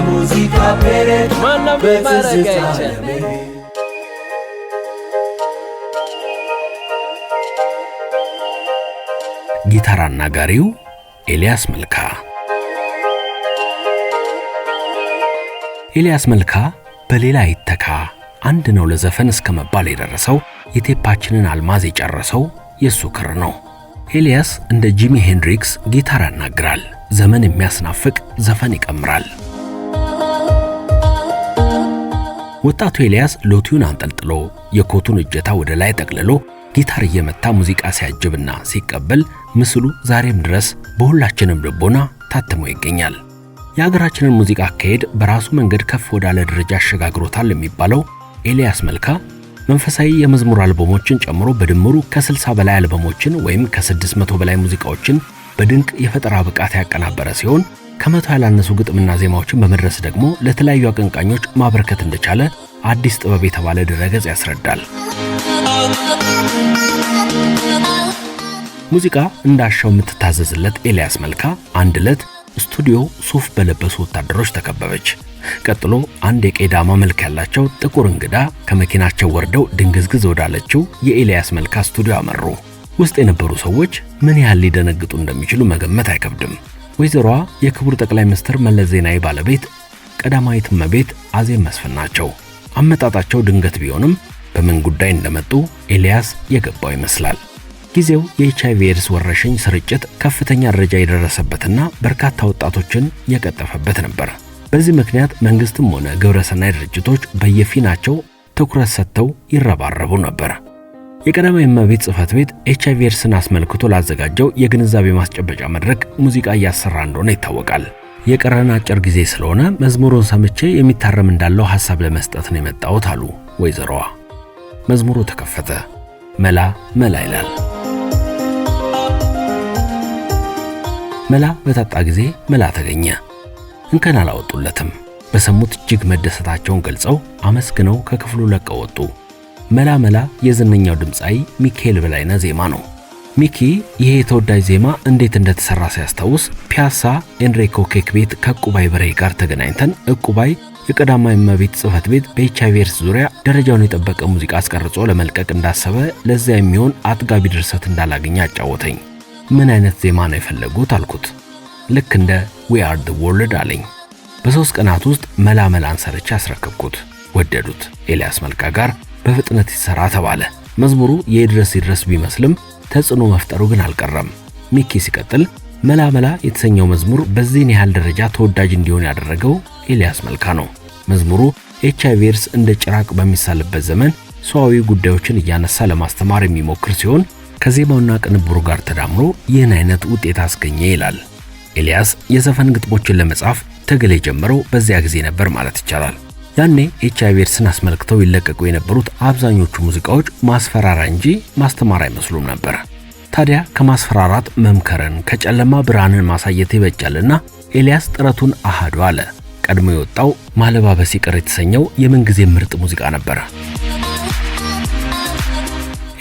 በሙዚቃ ፔሬድ በትዝታ ጊታር አናጋሪው ኤልያስ መልካ። ኤልያስ መልካ በሌላ ይተካ አንድ ነው ለዘፈን እስከመባል የደረሰው የቴፓችንን አልማዝ የጨረሰው የሱ ክር ነው። ኤልያስ እንደ ጂሚ ሄንድሪክስ ጊታር ያናግራል፣ ዘመን የሚያስናፍቅ ዘፈን ይቀምራል። ወጣቱ ኤልያስ ሎቲውን አንጠልጥሎ የኮቱን እጀታ ወደ ላይ ጠቅልሎ ጊታር እየመታ ሙዚቃ ሲያጅብና ሲቀበል ምስሉ ዛሬም ድረስ በሁላችንም ልቦና ታትሞ ይገኛል። የሀገራችንን ሙዚቃ አካሄድ በራሱ መንገድ ከፍ ወዳለ ደረጃ አሸጋግሮታል የሚባለው ኤልያስ መልካ መንፈሳዊ የመዝሙር አልበሞችን ጨምሮ በድምሩ ከ60 በላይ አልበሞችን ወይም ከ600 በላይ ሙዚቃዎችን በድንቅ የፈጠራ ብቃት ያቀናበረ ሲሆን ከመቶ ያላነሱ ግጥምና ዜማዎችን በመድረስ ደግሞ ለተለያዩ አቀንቃኞች ማበረከት እንደቻለ አዲስ ጥበብ የተባለ ድረገጽ ያስረዳል። ሙዚቃ እንዳሻው የምትታዘዝለት ኤልያስ መልካ አንድ ዕለት ስቱዲዮ ሱፍ በለበሱ ወታደሮች ተከበበች። ቀጥሎ አንድ የቄዳማ መልክ ያላቸው ጥቁር እንግዳ ከመኪናቸው ወርደው ድንግዝግዝ ወዳለችው የኤልያስ መልካ ስቱዲዮ አመሩ። ውስጥ የነበሩ ሰዎች ምን ያህል ሊደነግጡ እንደሚችሉ መገመት አይከብድም። ወይዘሮዋ የክቡር ጠቅላይ ሚኒስትር መለስ ዜናዊ ባለቤት ቀዳማዊት እመቤት አዜብ መስፍን ናቸው። አመጣጣቸው ድንገት ቢሆንም በምን ጉዳይ እንደመጡ ኤልያስ የገባው ይመስላል። ጊዜው የኤችአይቪ ኤድስ ወረርሽኝ ስርጭት ከፍተኛ ደረጃ የደረሰበትና በርካታ ወጣቶችን የቀጠፈበት ነበር። በዚህ ምክንያት መንግስትም ሆነ ግብረሰናይ ድርጅቶች በየፊናቸው ትኩረት ሰጥተው ይረባረቡ ነበር። የቀዳማዊት እመቤት ጽሕፈት ቤት ኤችአይቪ ኤድስን አስመልክቶ ላዘጋጀው የግንዛቤ ማስጨበጫ መድረክ ሙዚቃ እያሰራ እንደሆነ ይታወቃል። የቀረን አጭር ጊዜ ስለሆነ መዝሙሩን ሰምቼ የሚታረም እንዳለው ሐሳብ ለመስጠት ነው የመጣሁት አሉ ወይዘሮዋ። መዝሙሩ ተከፈተ። መላ መላ ይላል። መላ በታጣ ጊዜ መላ ተገኘ። እንከን አላወጡለትም። በሰሙት እጅግ መደሰታቸውን ገልጸው አመስግነው ከክፍሉ ለቀው ወጡ። መላ መላ የዝነኛው ድምፃዊ ሚካኤል በላይነህ ዜማ ነው። ሚኪ ይሄ የተወዳጅ ዜማ እንዴት እንደተሰራ ሲያስታውስ ፒያሳ ኤንሪኮ ኬክ ቤት ከዕቁባይ በሬ ጋር ተገናኝተን ዕቁባይ የቀዳማዊት እመቤት ጽሕፈት ቤት በኤችአይቪ ኤድስ ዙሪያ ደረጃውን የጠበቀ ሙዚቃ አስቀርጾ ለመልቀቅ እንዳሰበ ለዚያ የሚሆን አጥጋቢ ድርሰት እንዳላገኘ አጫወተኝ። ምን አይነት ዜማ ነው የፈለጉት አልኩት። ልክ እንደ ዊ አር ዘ ወርልድ አለኝ። በ3 ቀናት ውስጥ መላ መላን ሰርቼ አስረከብኩት። ወደዱት። ኤልያስ መልካ ጋር በፍጥነት ይሰራ ተባለ። መዝሙሩ የድረስ ቢመስልም ተጽዕኖ መፍጠሩ ግን አልቀረም። ሚኪ ሲቀጥል መላ መላ የተሰኘው መዝሙር በዚህን ያህል ደረጃ ተወዳጅ እንዲሆን ያደረገው ኤልያስ መልካ ነው። መዝሙሩ ኤችአይቪ ኤድስ እንደ ጭራቅ በሚሳልበት ዘመን ሰዋዊ ጉዳዮችን እያነሳ ለማስተማር የሚሞክር ሲሆን ከዜማውና ቅንብሩ ጋር ተዳምሮ ይህን አይነት ውጤት አስገኘ ይላል። ኤልያስ የዘፈን ግጥሞችን ለመጻፍ ትግል የጀመረው በዚያ ጊዜ ነበር ማለት ይቻላል። ያኔ ኤችአይቪ ኤድስን አስመልክተው ይለቀቁ የነበሩት አብዛኞቹ ሙዚቃዎች ማስፈራሪያ እንጂ ማስተማር አይመስሉም ነበር። ታዲያ ከማስፈራራት መምከርን ከጨለማ ብርሃንን ማሳየት ይበጃልና ኤልያስ ጥረቱን አሃዱ አለ። ቀድሞ የወጣው ማለባበስ ይቅር የተሰኘው የምንጊዜ ምርጥ ሙዚቃ ነበር።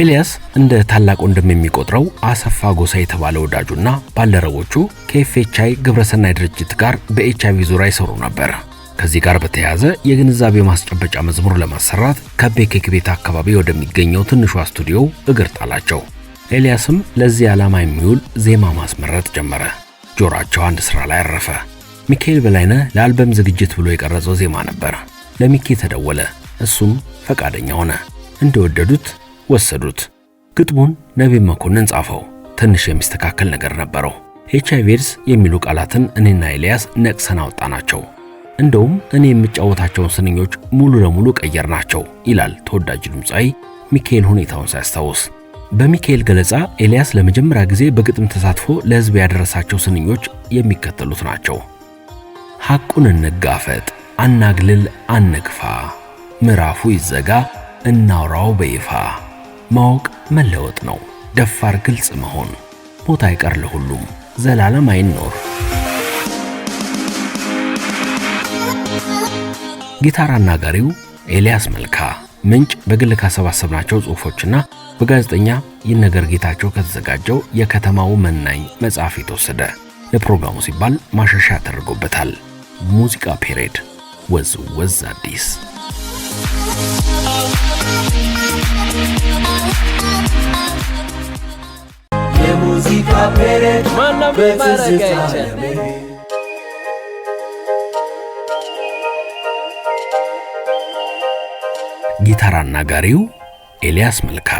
ኤልያስ እንደ ታላቅ ወንድም የሚቆጥረው አሰፋ ጎሳ የተባለ ወዳጁና ባልደረቦቹ ከኤፍኤችአይ ግብረሰናይ ድርጅት ጋር በኤችአይቪ ዙሪያ ይሰሩ ነበር። ከዚህ ጋር በተያያዘ የግንዛቤ ማስጨበጫ መዝሙር ለማሰራት ከቤኬክ ቤት አካባቢ ወደሚገኘው ትንሿ ስቱዲዮ እግር ጣላቸው። ኤልያስም ለዚህ ዓላማ የሚውል ዜማ ማስመረጥ ጀመረ። ጆሮአቸው አንድ ስራ ላይ አረፈ። ሚካኤል በላይነህ ለአልበም ዝግጅት ብሎ የቀረጸው ዜማ ነበር። ለሚኪ ተደወለ። እሱም ፈቃደኛ ሆነ። እንደወደዱት ወሰዱት። ግጥሙን ነቢይ መኮንን ጻፈው። ትንሽ የሚስተካከል ነገር ነበረው። ኤችአይቪ ኤድስ የሚሉ ቃላትን እኔና ኤልያስ ነቅሰን አወጣናቸው። እንደውም እኔ የምጫወታቸውን ስንኞች ሙሉ ለሙሉ ቀየርናቸው ይላል ተወዳጅ ድምፃዊ ሚካኤል ሁኔታውን ሳያስታውስ። በሚካኤል ገለጻ ኤልያስ ለመጀመሪያ ጊዜ በግጥም ተሳትፎ ለሕዝብ ያደረሳቸው ስንኞች የሚከተሉት ናቸው። ሐቁን እንጋፈጥ፣ አናግልል፣ አንግፋ፣ ምዕራፉ ይዘጋ፣ እናውራው በይፋ፣ ማወቅ መለወጥ ነው፣ ደፋር ግልጽ መሆን፣ ሞት አይቀር ለሁሉም፣ ዘላለም አይኖር። ጊታር አናጋሪው ኤልያስ መልካ። ምንጭ በግል ካሰባሰብናቸው ጽሑፎችና በጋዜጠኛ ይነገር ጌታቸው ከተዘጋጀው የከተማው መናኝ መጽሐፍ የተወሰደ። ለፕሮግራሙ ሲባል ማሻሻያ ተደርጎበታል። ሙዚቃ ፔሬድ ወዝ ወዝ አዲስ የሙዚቃ ፔሬድ በትዝታ ጊታር አናጋሪው ኤልያስ መልካ።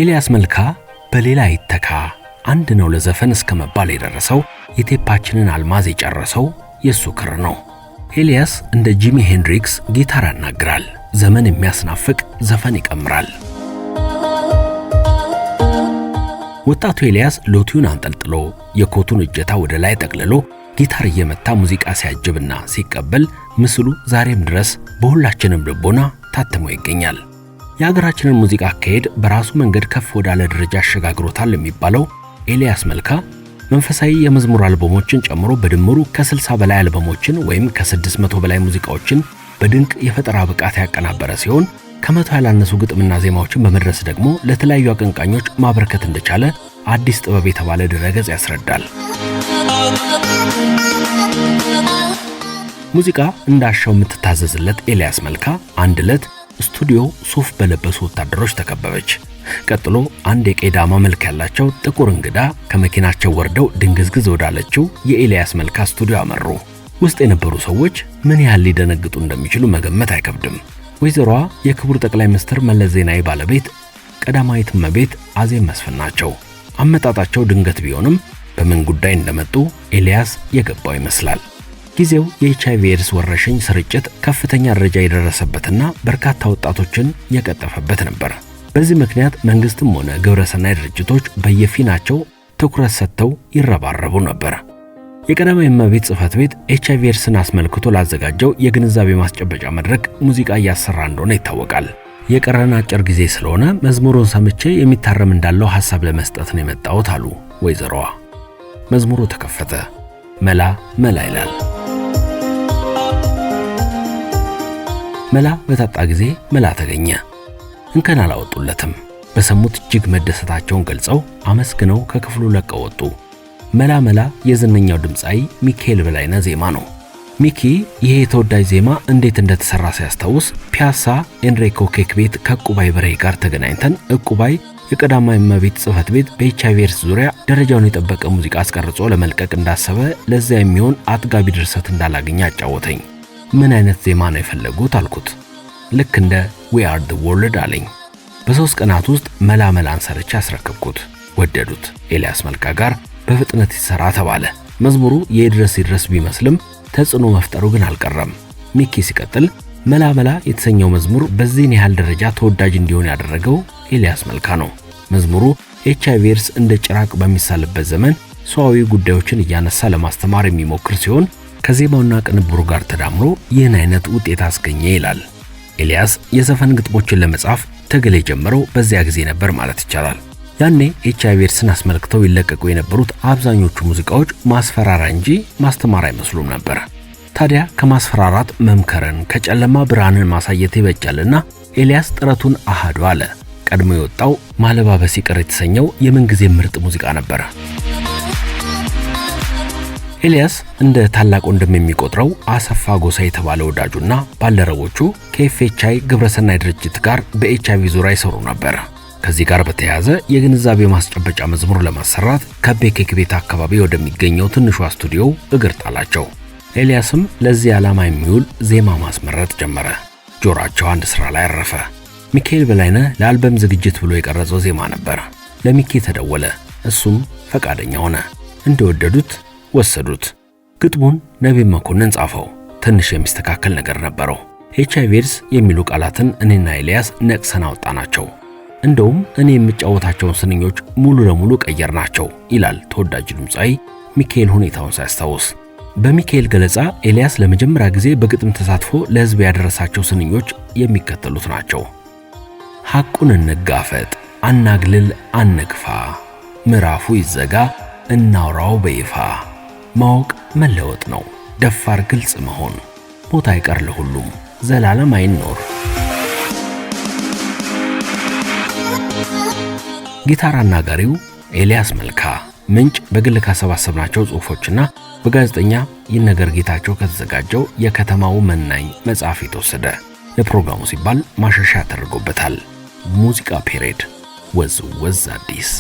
ኤልያስ መልካ በሌላ ይተካ አንድ ነው ለዘፈን እስከመባል የደረሰው የቴፓችንን አልማዝ የጨረሰው የሱ ክር ነው። ኤልያስ እንደ ጂሚ ሄንድሪክስ ጊታር ያናግራል፣ ዘመን የሚያስናፍቅ ዘፈን ይቀምራል። ወጣቱ ኤልያስ ሎቲውን አንጠልጥሎ የኮቱን እጀታ ወደ ላይ ጠቅልሎ ጊታር እየመታ ሙዚቃ ሲያጅብና ሲቀበል ምስሉ ዛሬም ድረስ በሁላችንም ልቦና ታትሞ ይገኛል። የሀገራችንን ሙዚቃ አካሄድ በራሱ መንገድ ከፍ ወዳለ ደረጃ አሸጋግሮታል የሚባለው ኤልያስ መልካ መንፈሳዊ የመዝሙር አልበሞችን ጨምሮ በድምሩ ከ60 በላይ አልበሞችን ወይም ከ600 በላይ ሙዚቃዎችን በድንቅ የፈጠራ ብቃት ያቀናበረ ሲሆን ከመቶ ያላነሱ ግጥምና ዜማዎችን በመድረስ ደግሞ ለተለያዩ አቀንቃኞች ማበርከት እንደቻለ አዲስ ጥበብ የተባለ ድረገጽ ያስረዳል። ሙዚቃ እንዳሻው የምትታዘዝለት ኤልያስ መልካ አንድ ዕለት ስቱዲዮ ሱፍ በለበሱ ወታደሮች ተከበበች። ቀጥሎ አንድ የቄዳማ መልክ ያላቸው ጥቁር እንግዳ ከመኪናቸው ወርደው ድንግዝግዝ ወዳለችው የኤልያስ መልካ ስቱዲዮ አመሩ። ውስጥ የነበሩ ሰዎች ምን ያህል ሊደነግጡ እንደሚችሉ መገመት አይከብድም። ወይዘሮዋ የክቡር ጠቅላይ ሚኒስትር መለስ ዜናዊ ባለቤት ቀዳማዊት እመቤት አዜብ መስፍን ናቸው። አመጣጣቸው ድንገት ቢሆንም በምን ጉዳይ እንደመጡ ኤልያስ የገባው ይመስላል። ጊዜው የኤችአይቪ ኤድስ ወረርሽኝ ስርጭት ከፍተኛ ደረጃ የደረሰበትና በርካታ ወጣቶችን የቀጠፈበት ነበር። በዚህ ምክንያት መንግስትም ሆነ ግብረሰናይ ድርጅቶች በየፊናቸው ትኩረት ሰጥተው ይረባረቡ ነበር። የቀዳማዊት እመቤት ጽሕፈት ቤት ኤችአይቪ ኤድስን አስመልክቶ ላዘጋጀው የግንዛቤ ማስጨበጫ መድረክ ሙዚቃ እያሰራ እንደሆነ ይታወቃል። የቀረን አጭር ጊዜ ስለሆነ መዝሙሩን ሰምቼ የሚታረም እንዳለው ሐሳብ ለመስጠት ነው የመጣሁት አሉ ወይዘሮዋ። መዝሙሩ ተከፈተ። መላ መላ ይላል። መላ በታጣ ጊዜ መላ ተገኘ። እንከን አላወጡለትም። በሰሙት እጅግ መደሰታቸውን ገልጸው አመስግነው ከክፍሉ ለቀው ወጡ። መላ መላ የዝነኛው ድምፃዊ ሚካኤል በላይነህ ዜማ ነው። ሚኪ ይሄ ተወዳጅ ዜማ እንዴት እንደተሰራ ሲያስታውስ ፒያሳ ኤንሪኮ ኬክ ቤት ከዕቁባይ በርሄ ጋር ተገናኝተን ዕቁባይ የቀዳማዊት እመቤት ጽሕፈት ቤት በኤችአይቪ ኤድስ ዙሪያ ደረጃውን የጠበቀ ሙዚቃ አስቀርጾ ለመልቀቅ እንዳሰበ ለዚያ የሚሆን አጥጋቢ ድርሰት እንዳላገኘ አጫወተኝ። ምን አይነት ዜማ ነው የፈለጉት አልኩት። ልክ እንደ ዊ አር ዘ ወርልድ አለኝ። በ3 ቀናት ውስጥ መላ መላን ሰርቼ አስረከብኩት። ወደዱት። ኤልያስ መልካ ጋር በፍጥነት ይሰራ ተባለ። መዝሙሩ የድረስ ቢመስልም ተጽዕኖ መፍጠሩ ግን አልቀረም። ሚኪ ሲቀጥል መላ መላ የተሰኘው መዝሙር በዚህን ያህል ደረጃ ተወዳጅ እንዲሆን ያደረገው ኤልያስ መልካ ነው። መዝሙሩ ኤችአይቪ ኤድስ እንደ ጭራቅ በሚሳልበት ዘመን ሰዋዊ ጉዳዮችን እያነሳ ለማስተማር የሚሞክር ሲሆን ከዜማውና ቅንብሩ ጋር ተዳምሮ ይህን አይነት ውጤት አስገኘ ይላል። ኤልያስ የዘፈን ግጥሞችን ለመጻፍ ትግል የጀመረው በዚያ ጊዜ ነበር ማለት ይቻላል። ያኔ ኤችአይቪ ኤድስን አስመልክተው ይለቀቁ የነበሩት አብዛኞቹ ሙዚቃዎች ማስፈራራ እንጂ ማስተማር አይመስሉም ነበር። ታዲያ ከማስፈራራት መምከርን ከጨለማ ብርሃንን ማሳየት ይበጃልና ኤልያስ ጥረቱን አሃዱ አለ። ቀድሞ የወጣው ማለባበስ ይቅር የተሰኘው የምንጊዜ ምርጥ ሙዚቃ ነበር። ኤልያስ እንደ ታላቅ ወንድም የሚቆጥረው አሰፋ ጎሳ የተባለ ወዳጁና ባልደረቦቹ ከኤፍኤችአይ ግብረሰናይ ድርጅት ጋር በኤችአይቪ ዙሪያ ይሰሩ ነበር። ከዚህ ጋር በተያያዘ የግንዛቤ ማስጨበጫ መዝሙር ለማሰራት ከቤኬክ ቤት አካባቢ ወደሚገኘው ትንሿ ስቱዲዮ እግር ጣላቸው። ኤልያስም ለዚህ ዓላማ የሚውል ዜማ ማስመረጥ ጀመረ። ጆሮአቸው አንድ ስራ ላይ አረፈ። ሚካኤል በላይነህ ለአልበም ዝግጅት ብሎ የቀረጸው ዜማ ነበር። ለሚኪ ተደወለ። እሱም ፈቃደኛ ሆነ። እንደወደዱት ወሰዱት። ግጥሙን ነቢብ መኮንን ጻፈው። ትንሽ የሚስተካከል ነገር ነበረው። ኤችአይቪ ኤድስ የሚሉ ቃላትን እኔና ኤልያስ ነቅሰን አወጣናቸው። እንደውም እኔ የምጫወታቸውን ስንኞች ሙሉ ለሙሉ ቀየርናቸው ይላል ተወዳጅ ድምፃዊ ሚካኤል ሁኔታውን ሳያስታውስ። በሚካኤል ገለጻ ኤልያስ ለመጀመሪያ ጊዜ በግጥም ተሳትፎ ለሕዝብ ያደረሳቸው ስንኞች የሚከተሉት ናቸው። ሐቁን እንጋፈጥ፣ አናግልል፣ አንግፋ፣ ምዕራፉ ይዘጋ፣ እናውራው በይፋ፣ ማወቅ መለወጥ ነው፣ ደፋር ግልጽ መሆን፣ ሞት አይቀር ለሁሉም፣ ዘላለም አይኖር። ጊታር አናጋሪው ኤልያስ መልካ፣ ምንጭ በግል ካሰባሰብናቸው ጽሑፎችና በጋዜጠኛ ይነገር ጌታቸው ከተዘጋጀው የከተማው መናኝ መጽሐፍ የተወሰደ። ለፕሮግራሙ ሲባል ማሻሻያ ተደርጎበታል። ሙዚቃ ፔሬድ ወዝ ወዝ አዲስ